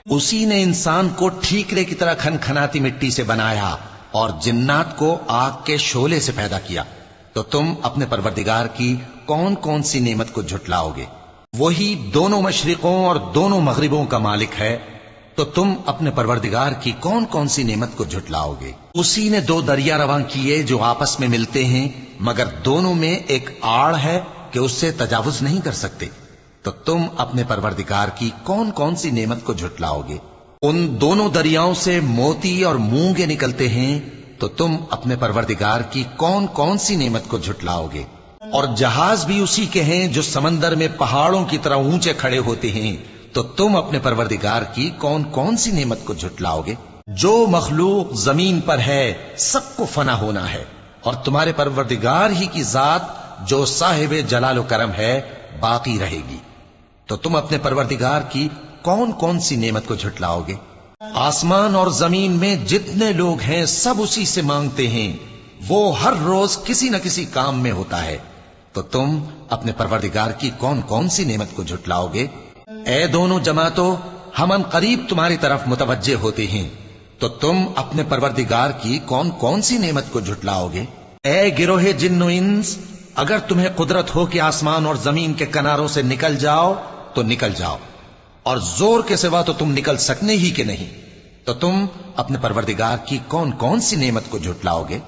اسی نے انسان کو ٹھیکرے کی طرح کھنکھناتی مٹی سے بنایا اور جنات کو آگ کے شعلے سے پیدا کیا، تو تم اپنے پروردگار کی کون کون سی نعمت کو جھٹلاؤ گے؟ وہی دونوں مشرقوں اور دونوں مغربوں کا مالک ہے، تو تم اپنے پروردگار کی کون کون سی نعمت کو جھٹلاؤ گے؟ اسی نے دو دریا رواں کیے جو آپس میں ملتے ہیں، مگر دونوں میں ایک آڑ ہے کہ اس سے تجاوز نہیں کر سکتے، تو تم اپنے پروردگار کی کون کون سی نعمت کو جھٹلاؤ گے؟ ان دونوں دریاؤں سے موتی اور مونگے نکلتے ہیں، تو تم اپنے پروردگار کی کون کون سی نعمت کو جھٹلاؤ گے؟ اور جہاز بھی اسی کے ہیں جو سمندر میں پہاڑوں کی طرح اونچے کھڑے ہوتے ہیں، تو تم اپنے پروردگار کی کون کون سی نعمت کو جھٹلاؤ گے؟ جو مخلوق زمین پر ہے سب کو فنا ہونا ہے، اور تمہارے پروردگار ہی کی ذات جو صاحب جلال و کرم ہے باقی رہے گی، تو تم اپنے پروردگار کی کون کون سی نعمت کو جھٹلاؤ گے؟ آسمان اور زمین میں جتنے لوگ ہیں سب اسی سے مانگتے ہیں، وہ ہر روز کسی نہ کسی کام میں ہوتا ہے، تو تم اپنے پروردگار کی کون کون سی نعمت کو جھٹلاؤ گے؟ اے دونوں جماعتوں، ہم ان قریب تمہاری طرف متوجہ ہوتے ہیں، تو تم اپنے پروردگار کی کون کون سی نعمت کو جھٹلاؤ گے؟ اے گروہ جن و انس، اگر تمہیں قدرت ہو کہ آسمان اور زمین کے کناروں سے نکل جاؤ تو نکل جاؤ، اور زور کے سوا تو تم نکل سکنے ہی کے نہیں، تو تم اپنے پروردگار کی کون کون سی نعمت کو جھٹلاؤ گے؟